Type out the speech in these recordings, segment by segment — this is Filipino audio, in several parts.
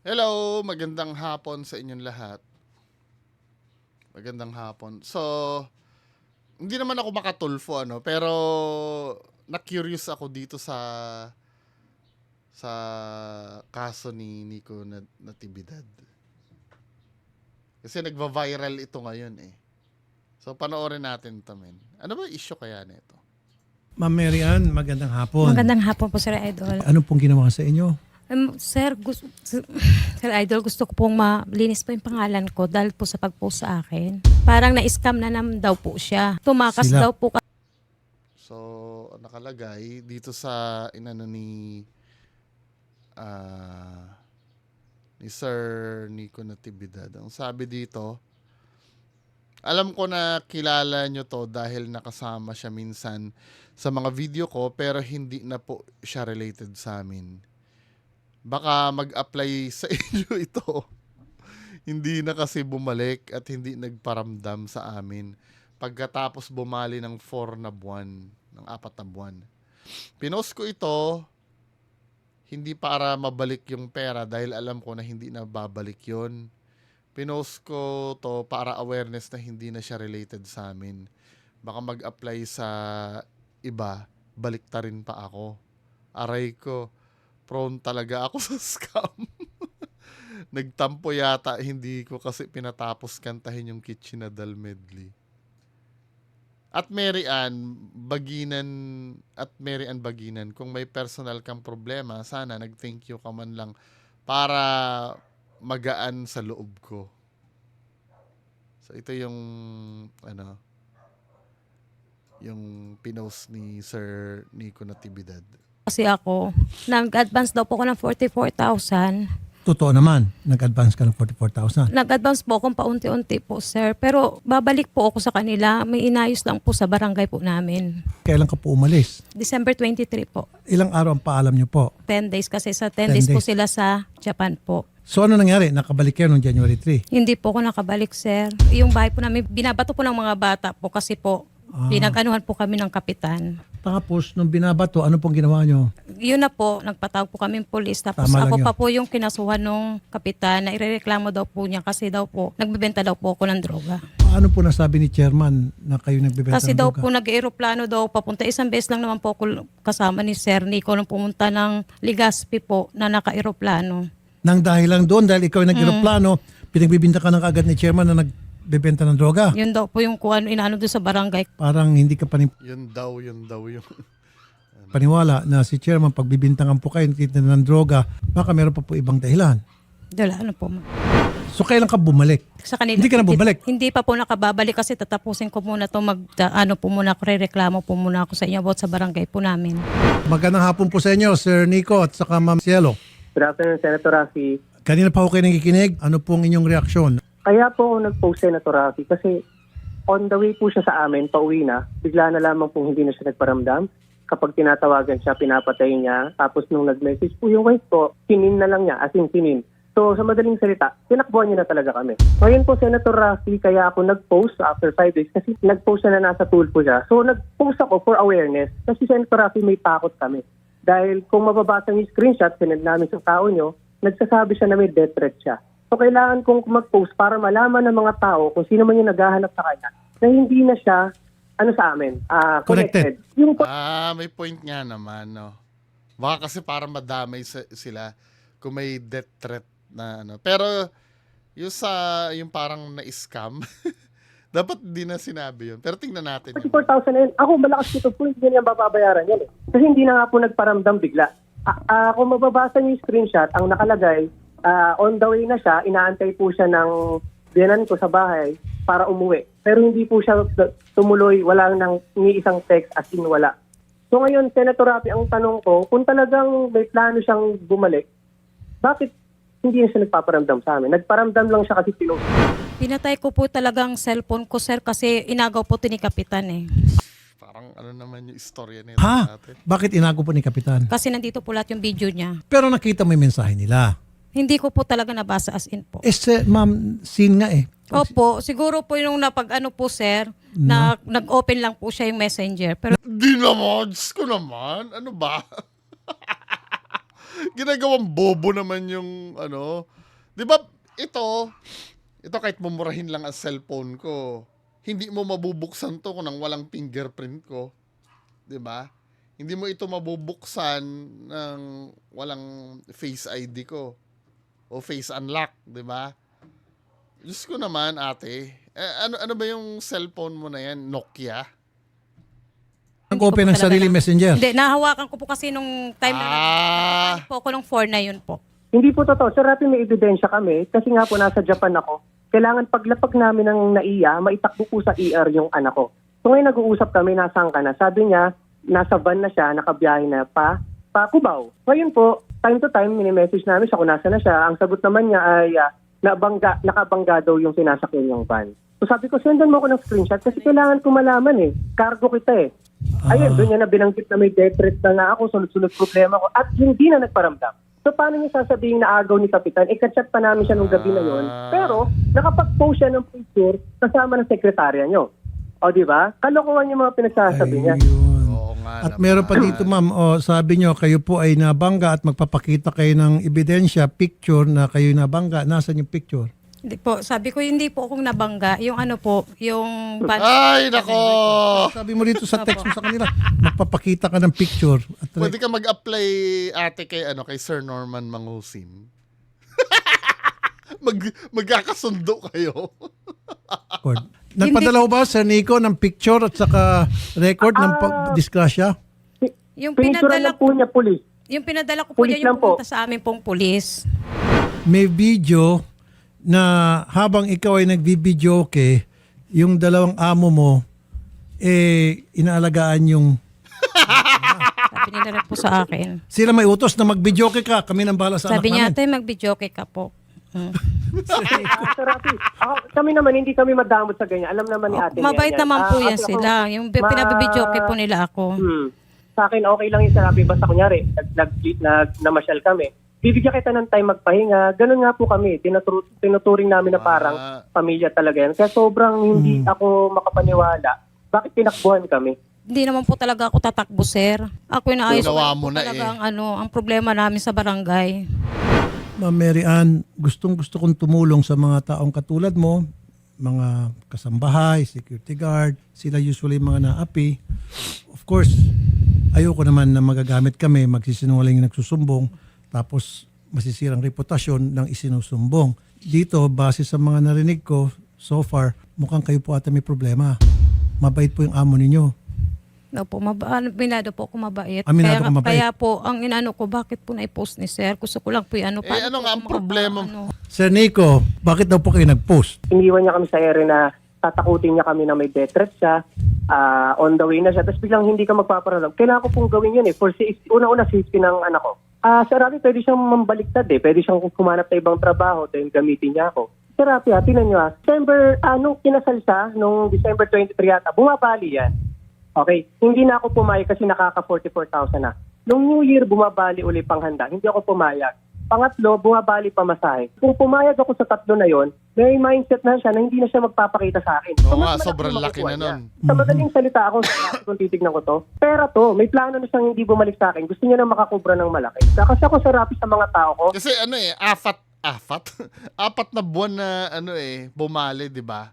Hello, magandang hapon sa inyong lahat. Magandang hapon. So, hindi naman ako makatulfo pero na-curious ako dito sa kaso ni Nico Natividad. Kasi nagva-viral ito ngayon eh. So, panoorin natin ito, men. Ano ba issue kaya nito? Ma'am Mary Ann, magandang hapon. Magandang hapon po, Sir Idol. Ano pong ginawa sa inyo? Sir Idol, gusto ko pong malinis po yung pangalan ko dahil po sa pag-post sa akin. Parang na-scam na naman daw po siya. Tumakas Sila. daw po. So, nakalagay dito sa inano ni Sir Nico Natividad. Ang sabi dito, alam ko na kilala nyo to dahil nakasama siya minsan sa mga video ko pero hindi na po siya related sa amin. Baka mag-apply sa inyo ito. Hindi na kasi bumalik at hindi nagparamdam sa amin pagkatapos bumali ng 4 na buwan, ng 4 na buwan. Pinost ko ito hindi para mabalik yung pera dahil alam ko na hindi na babalik yun. Pinost ko to para awareness na hindi na siya related sa amin. Baka mag-apply sa iba, baliktarin pa ako. Aray ko, prone talaga ako sa scam. Nagtampo yata, hindi ko kasi pinatapos kantahin yung Kitchenadal medley. At Mary Ann Baginan, kung may personal kang problema, sana nag-thank you ka man lang para magaan sa loob ko. So ito yung yung pinost ni Sir Nico Natividad. Kasi ako, nag-advance daw po ako ng 44,000. Totoo naman, nag-advance ka ng 44,000. Nag-advance po akong paunti-unti po, sir. Pero babalik po ako sa kanila. May inayos lang po sa barangay po namin. Kailan ka po umalis? December 23 po. Ilang araw ang paalam niyo po? 10 days kasi sa 10 10 days po days. sila sa Japan po. So ano nangyari? Nakabalik kayo noong January 3. Hindi po ako nakabalik, sir. Yung bahay po namin, binabato po ng mga bata po kasi po, pinag-anuhan po kami ng kapitan. Tapos, nung binabato, ano pong ginawa nyo? Yun na po, nagpatawag po kami polis. Tapos Tama lang ako yun. pa po yung kinasuhan ng kapitan na irereklamo daw po niya kasi daw po, nagbebenta daw po ako ng droga. Paano po nasabi ni chairman na kayo nagbebenta Kasi ng daw droga? po nag-aeroplano daw papunta. Isang beses lang naman po ako kasama ni Sir Nico nung pumunta ng Legazpi po na naka-aeroplano. Nang dahil lang doon, dahil ikaw ay nag-aeroplano, pinagbibinta ka ng agad ni chairman na nagbebenta ng droga. Yun daw po yung kung ano inaano doon sa barangay. Parang hindi ka Yun daw yung paniwala na si chairman pagbibintangan po kayo ng droga, baka meron pa po ibang dahilan. Dala, ano po. So kailan ka bumalik? Sa kanila, Hindi ka na bumalik? Hindi pa po nakababalik kasi tatapusin ko muna to ano po muna, reklamo po muna ako sa inyo about sa barangay po namin. Magandang hapon po sa inyo, Sir Nico at saka Ma'am Cielo. Good afternoon, Senator Rafi. Kanina pa ako kayo nakikinig. Ano pong inyong reaksyon? Kaya po ako nag-post, Senator Rafi, kasi on the way po siya sa amin, pauwi na, bigla na lamang pong hindi na siya nagparamdam. Kapag tinatawagan siya, pinapatay niya. Tapos nung nag-message po yung wife ko, sinin na lang niya, as in sinin. So sa madaling salita, tinakbuhan niya na talaga kami. Ngayon po, Senator Rafi, kaya ako nag-post after 5 days kasi nag-post siya na nasa pool po siya. So nag-post ako for awareness kasi Senator Rafi, may takot kami. Dahil kung mababasa niyo yung screenshot, sinend namin sa tao niyo, nagsasabi siya na may death threat siya. So kailangan kong mag-post para malaman ng mga tao kung sino man yung naghahanap sa kanya na hindi na siya sa amin, connected. Yung may point nga naman, no. Baka kasi para madamay sila kung may death threat na Pero yung parang na-scam, dapat di na sinabi yun. Pero tingnan natin yun. 44,000 na yun. Ako, malakas dito po, hindi niya bababayaran yan eh. Kasi hindi na nga po nagparamdam bigla. Kung mababasa niyo yung screenshot, ang nakalagay, on the way na siya, inaantay po siya ng biyanan ko sa bahay para umuwi. Pero hindi po siya tumuloy, wala nang ni isang text as in wala. So ngayon, Senator Rafi, ang tanong ko, kung talagang may plano siyang bumalik, bakit hindi siya nagpaparamdam sa amin? Nagparamdam lang siya kasi pinost. Pinatay ko po talagang cellphone ko, sir, kasi inagaw po ito ni kapitan eh. Parang naman yung istorya nito Ha? natin. Bakit inago po ni Kapitan? Kasi nandito po lahat yung video niya. Pero nakita mo yung mensahe nila. Hindi ko po talaga nabasa as in po. Ma'am, scene nga eh. Opo, siguro po yung napag-ano po, sir, na nag-open lang po siya yung messenger. Pero Di naman, Diyos ko naman. Ano ba? Ginagawang bobo naman yung ano. 'Di ba ito kahit mumurahin lang ang cellphone ko, hindi mo mabubuksan to kung nang walang fingerprint ko. 'Di ba? Hindi mo ito mabubuksan ng walang Face ID ko o Face Unlock, 'di ba? Diyos ko naman, ate. Ano ba yung cellphone mo na yan? Nokia? Nag-open ng talaga sarili na- messenger. Hindi, nahawakan ko po kasi nung time na Ah. po ko nung 4 na yun po. Hindi po totoo. Sir Rafi, may ebidensya kami. Kasi nga po, nasa Japan ako. Kailangan paglapag namin ng NAIA, maitakbo po sa ER yung anak ko. So ngayon nag-uusap kami, nasaan ka na? Sabi niya, nasa van na siya, nakabiyahe na pa Cubao. Ngayon po, time to time, mini-message namin siya kung nasa na siya. Ang sagot naman niya ay nakabangga daw yung sinasakyan niyang van. So sabi ko, sendan mo ako ng screenshot kasi kailangan ko malaman eh. Cargo kita eh. Ayun, doon niya na binanggit na may death threat na nga ako, sunod-sunod problema ko at hindi na nagparamdam. So paano niya sasabihin na agaw ni Kapitan? Ikachat pa namin siya nung gabi na yon. Pero nakapag-post siya ng picture kasama ng sekretarya niyo. O di ba? Kalokohan yung mga pinagsasabi niya. Ayun. Oo nga At naman. meron pa dito, ma'am, sabi nyo, kayo po ay nabangga at magpapakita kayo ng ebidensya, picture na kayo nabangga. Nasaan yung picture? Hindi po, sabi ko hindi po akong nabangga. Yung ano po, yung Ay, nako! Sabi mo dito sa text mo sa kanila, magpapakita ka ng picture. At Pwede ka mag-apply, ate, kay Sir Norman Mangusin. Magkakasundo kayo. record. Nagpadala ko ba, Sir Nico, ng picture at saka record ng disgrasya? Yung Pinicturean pinadala lang po niya, police. Yung pinadala ko po Pulis niya yung lang po. pumunta sa amin pong pulis. May video na habang ikaw ay nagbibidyoke, yung dalawang amo mo, inaalagaan yung... Sabi nila rin po sa akin. Sila may utos na magbidyoke ka, kami nang bahala sa Sabi niya, anak namin. ate, mag-videoke ka po. Sir Rafi, kami naman, hindi kami madamot sa ganyan. Alam naman ni ate. Mabait yan. naman po yan Kasi ako, sila. Yung pinabibidyoke po nila ako. Sa akin, okay lang yung Sir Rafi. Basta kunyari, namasyal kami. Bibigyan kita ng time magpahinga. Ganun nga po kami. Tinuturing namin na parang pamilya talaga yan. Kaya sobrang hindi ako makapaniwala. Bakit tinakbuhan kami? Hindi naman po talaga ako tatakbo, sir. Ako yung naayos Ginawa ko mo na talaga ang problema namin sa barangay. Ma'am Mary Ann, gustong-gusto kong tumulong sa mga taong katulad mo, mga kasambahay, security guard, sila usually mga naapi. Of course, ayoko naman na magagamit kami, magsisinungaling yung nagsusumbong, tapos masisirang reputasyon ng isinusumbong. Dito, base sa mga narinig ko, so far, mukhang kayo po ata may problema. Mabait po yung amo ninyo. Opo, binado po ako mabait. Aminado ka mabait. Kaya po, ang inano ko, bakit po na-post ni sir? Gusto ko lang po yung ano. Ano nga ang problema? Sir Nico, bakit daw po kayo nag-post? Iniwan niya kami sa ere na tatakutin niya kami na may death threat siya. On the way na siya. Tapos biglang hindi ka magpaparalam. Kailangan ko pong gawin yun eh. For safety, una-una safety ng anak ko. Sir Rafi, pwede siyang mambaliktad eh. Pwede siyang kumanap na ibang trabaho dahil gamitin niya ako. Sir Rafi, tinan niyo nung kinasal siya, nung December 23 yata, bumabali yan. Okay, hindi na ako pumayag kasi nakaka 44,000 na. Nung New Year, bumabali uli panghanda. Hindi ako pumayag. Pangatlo, bumabali pamasahe. Kung pumayag ako sa tatlo na yon, may mindset na siya na hindi na siya magpapakita sa akin. Oo nga, mas malaki sobrang yung laki makukuha na niya. nun. Sa madaling salita ako, kung titignan ko to, pera to, may plano na siyang hindi bumalik sa akin. Gusto niya na makakubra ng malaki. Kasi ako sa Rapi sa mga tao ko, Kasi apat na buwan na bumali, di ba?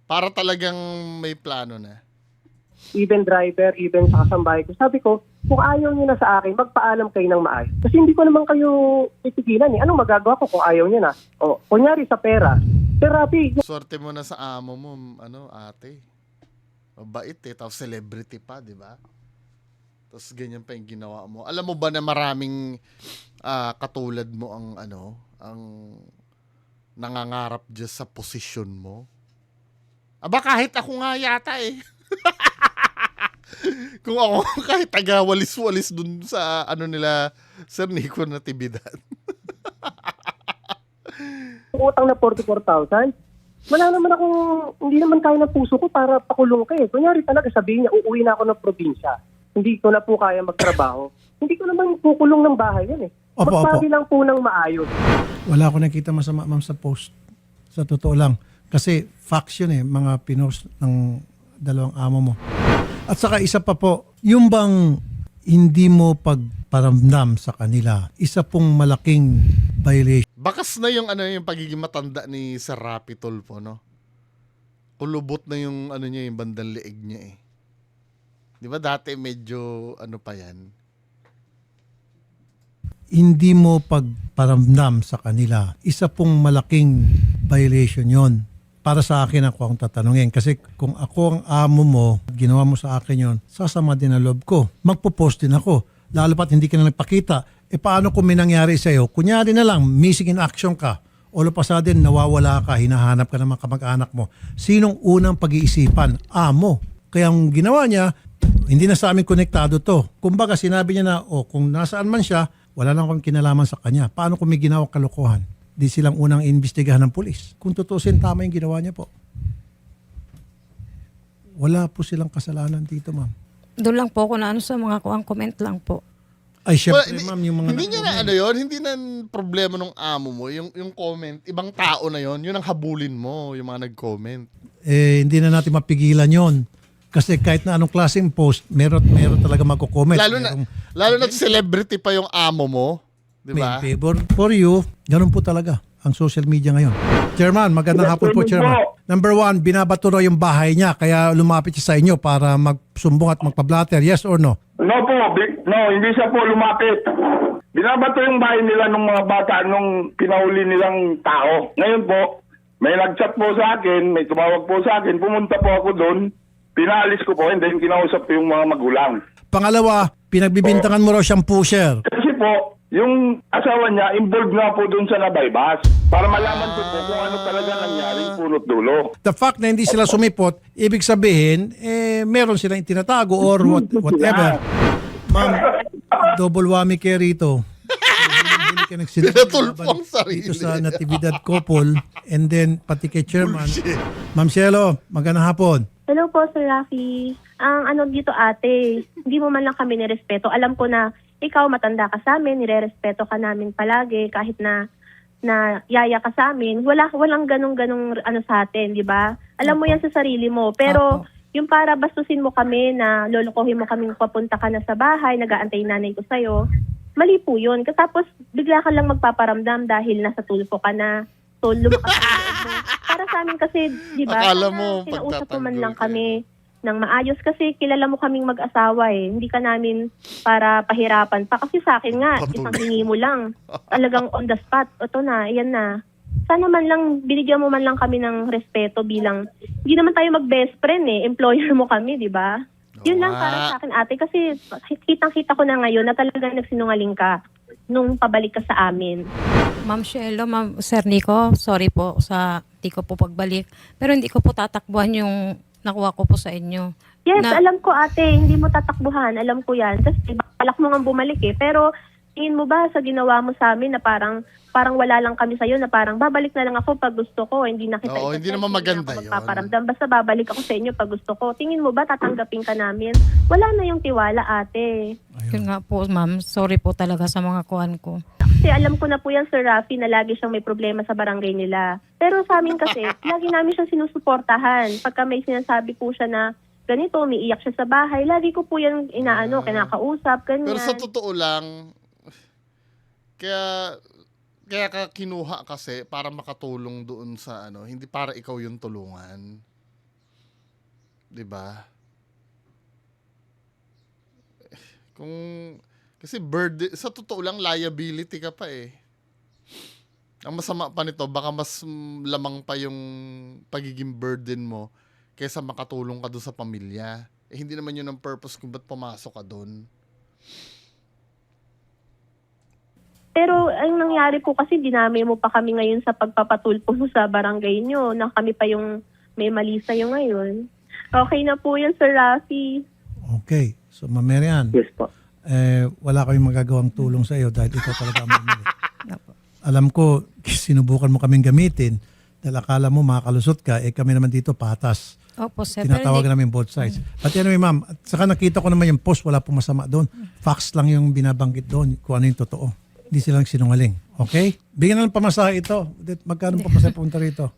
Para talagang may plano na. even driver, even sa kasambahay ko. Sabi ko, kung ayaw niyo na sa akin, magpaalam kayo ng maayos. Kasi hindi ko naman kayo titigilan eh. Anong magagawa ko kung ayaw niyo na? O, kunyari sa pera. Therapy, Swerte mo na sa amo mo, ate. Mabait eh, tapos celebrity pa, di ba? Tapos ganyan pa yung ginawa mo. Alam mo ba na maraming katulad mo ang nangangarap dyan sa posisyon mo? Aba, kahit ako nga yata eh. Kung ako kahit taga-walis-walis dun sa nila, Sir Nico Natividad. utang na 44,000. Wala naman akong, hindi naman kaya ng puso ko para pakulong ka eh. Kunyari talaga sabihin niya, uuwi na ako ng probinsya. Hindi ko na po kaya magtrabaho. Hindi ko naman kukulong ng bahay yan eh. Opo, Magsabi lang po ng maayos. Wala ako nakita masama, ma'am, sa post. Sa totoo lang. Kasi facts yun eh, mga pinost ng dalawang amo mo. At saka isa pa po, yung bang hindi mo paramdam sa kanila. Isa pong malaking violation. Bakas na yung yung pagiging matanda ni Sir Rapi Tulfo, no? Kulubot na yung niya, yung bandang leeg niya eh. 'Di ba dati medyo pa yan? Hindi mo pagparamdam sa kanila. Isa pong malaking violation yon. Para sa akin ako ang tatanungin. Kasi kung ako ang amo mo, ginawa mo sa akin yon, sasama din ang loob ko. Magpo-post din ako. Lalo pat hindi ka na nagpakita. Paano kung may nangyari sa'yo? Kunyari na lang, missing in action ka. All of a sudden, nawawala ka, hinahanap ka ng mga kamag-anak mo. Sinong unang pag-iisipan? Amo. Kaya ang ginawa niya, hindi na sa amin konektado to. Kumbaga sinabi niya na, kung nasaan man siya, wala lang akong kinalaman sa kanya. Paano kung may ginawang kalokohan? Di silang unang imbestigahan ng pulis. Kung tutusin, tama yung ginawa niya po. Wala po silang kasalanan dito, ma'am. Doon lang po ako na sa mga comment lang po. Ay, syempre, Well, ma'am, yung mga... Hindi niya na yun, hindi na problema ng amo mo, yung comment, ibang tao na yun ang habulin mo, yung mga nag-comment. Hindi na natin mapigilan yon. Kasi kahit na anong klaseng post, meron talaga magko-comment. Lalo na celebrity pa yung amo mo, di ba? May favor for you. Ganun po talaga ang social media ngayon. Chairman, magandang hapon po, Chairman. Number 1, binabato raw yung bahay niya, kaya lumapit siya sa inyo para magsumbong at magpa-blatter. Yes or no? No po, no, hindi siya po lumapit. Binabato yung bahay nila ng mga bata nung pinahuli nilang tao. Ngayon po, may nag-chat po sa akin, may tumawag po sa akin, pumunta po ako doon, pinaalis ko po, and then kinausap ko yung mga magulang. Pangalawa, pinagbibintangan mo raw siyang pusher. Kasi po, yung asawa niya, involved nga po doon sa nabaybas. Para malaman ko po kung ano talaga nangyari punot dulo. The fact na hindi sila sumipot, ibig sabihin, meron silang itinatago or whatever. Ma'am, double whammy kayo rito. Huli ka Tinatulpo ang sarili. dito sa Natividad Couple and then pati kay Chairman. Ma'am Cielo, magandang hapon. Hello po, Sir Rafi. Ang dito ate, hindi mo man lang kami nirespeto. Alam ko na ikaw matanda ka sa amin, nirerespeto ka namin palagi kahit na yaya ka sa amin. Walang ganong sa atin, di ba? Alam mo yan sa sarili mo. Pero yung para bastusin mo kami na lolokohin mo kaming papunta ka na sa bahay, nag-aantay nanay ko sa'yo, mali po yun. Tapos bigla ka lang magpaparamdam dahil nasa tulfo ka na. So lumakas ang loob mo. Para sa amin kasi, di ba? Akala mo, Kinausap mo man pagtatanggol lang ka. kami ng maayos kasi kilala mo kaming mag-asawa eh. Hindi ka namin para pahirapan pa. Kasi sa akin nga, Patuloy. isang hingi mo lang. Talagang on the spot. Ito na, ayan na. Sana man lang, binigyan mo man lang kami ng respeto bilang, hindi naman tayo mag-best friend eh. Employer mo kami, di ba? Yun lang para sa akin ate. Kasi kitang-kita ko na ngayon na talagang nagsinungaling ka nung pabalik ka sa amin. Ma'am Shelo, Ma'am Sir Nico, sorry po sa hindi ko po pagbalik. Pero hindi ko po tatakbuhan yung nakuha ko po sa inyo. Yes, Na- alam ko ate, hindi mo tatakbuhan. Alam ko yan. Kasi balak mo nga bumalik eh. Pero tingin mo ba sa ginawa mo sa amin na parang wala lang kami sa'yo na parang babalik na lang ako pag gusto ko. Hindi na kita Oo, hindi naman maganda ako yun. magpaparamdam. Basta babalik ako sa inyo pag gusto ko. Tingin mo ba tatanggapin ka namin? Wala na yung tiwala ate. Yun nga po, ma'am. Sorry po talaga sa mga kuhan ko. Kasi alam ko na po yan, Sir Rafi, na lagi siyang may problema sa barangay nila. Pero sa amin kasi, lagi namin siyang sinusuportahan. Pagka may sinasabi po siya na ganito, umiiyak siya sa bahay, lagi ko po yan kinakausap, ganyan. Pero sa totoo lang, kaya ka kinuha kasi para makatulong doon sa hindi para ikaw yung tulungan. 'Di ba? Kasi burden, sa totoo lang liability ka pa eh. Ang masama pa nito, baka mas lamang pa yung pagiging burden mo kaysa makatulong ka doon sa pamilya. Hindi naman yun ang purpose kung ba't pumasok ka doon. Pero ang nangyari po kasi dinami mo pa kami ngayon sa pagpapatulpo mo sa barangay nyo na kami pa yung may mali sa'yo ngayon. Okay na po yan, Sir Rafi. Okay. So, Ma'am Marian, Yes po. wala kaming magagawang tulong sa iyo dahil ikaw talaga ang bumili. Alam ko, sinubukan mo kaming gamitin dahil akala mo makakalusot ka, kami naman dito patas. Opo, sir. Pero Tinatawagan hindi- namin both sides. But anyway, ma'am, at saka nakita ko naman yung post, wala pong masama doon. Facts lang yung binabanggit doon, kung ano yung totoo. Hindi silang sinungaling. Okay? Bigyan na ng pamasahe ito. Magkano pamasahe punta rito?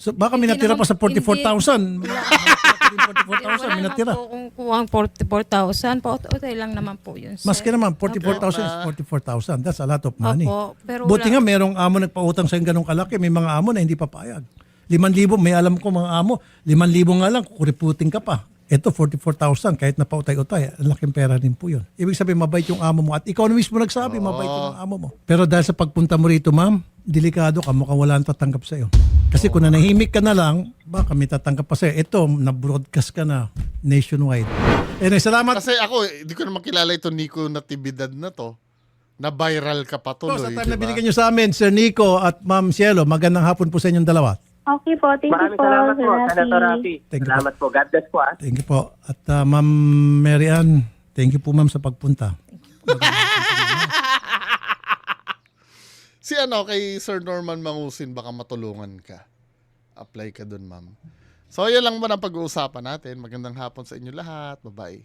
So baka may Hindi natira pa naman- sa 44,000. 44,000 may Wala natira. naman po kung kuhang 44,000 po. Okay lang naman po yun, sir. Maski naman, 44,000 is 44,000. That's a lot of money. Opo, pero Buti wala- nga merong amo nagpautang sa ganong kalaki. May mga amo na hindi papayag. 5,000, may alam ko mga amo, 5,000 nga lang, kuriputing ka pa. Ito, 44,000, kahit na pautay-utay, ang laking pera din po yun. Ibig sabihin, mabait yung amo mo. At ikaw na mismo nagsabi, mabait yung amo mo. Pero dahil sa pagpunta mo rito, ma'am, delikado ka, mukhang wala nang tatanggap sa'yo. Kasi kung nanahimik ka na lang, baka may tatanggap pa sa'yo. Ito, na-broadcast ka na nationwide. Anyway, salamat. Kasi ako, hindi ko naman kilala ito Nico Natividad na to. Na viral ka pa So, tuloy, sa time di na ba? binigyan nyo sa amin, Sir Nico at Ma'am Cielo, magandang hapon po sa inyong dalawa. Okay po, thank Maraming you po, salamat Sir po, Rafi. Senator Rafi. Thank you Salamat po. God bless po. Thank you po. At Ma'am Mary Ann, thank you po ma'am sa pagpunta. Si ano, kay Sir Norman Mangusin, baka matulungan ka. Apply ka dun, ma'am. So, yan lang muna ang pag-uusapan natin. Magandang hapon sa inyo lahat. Bye-bye.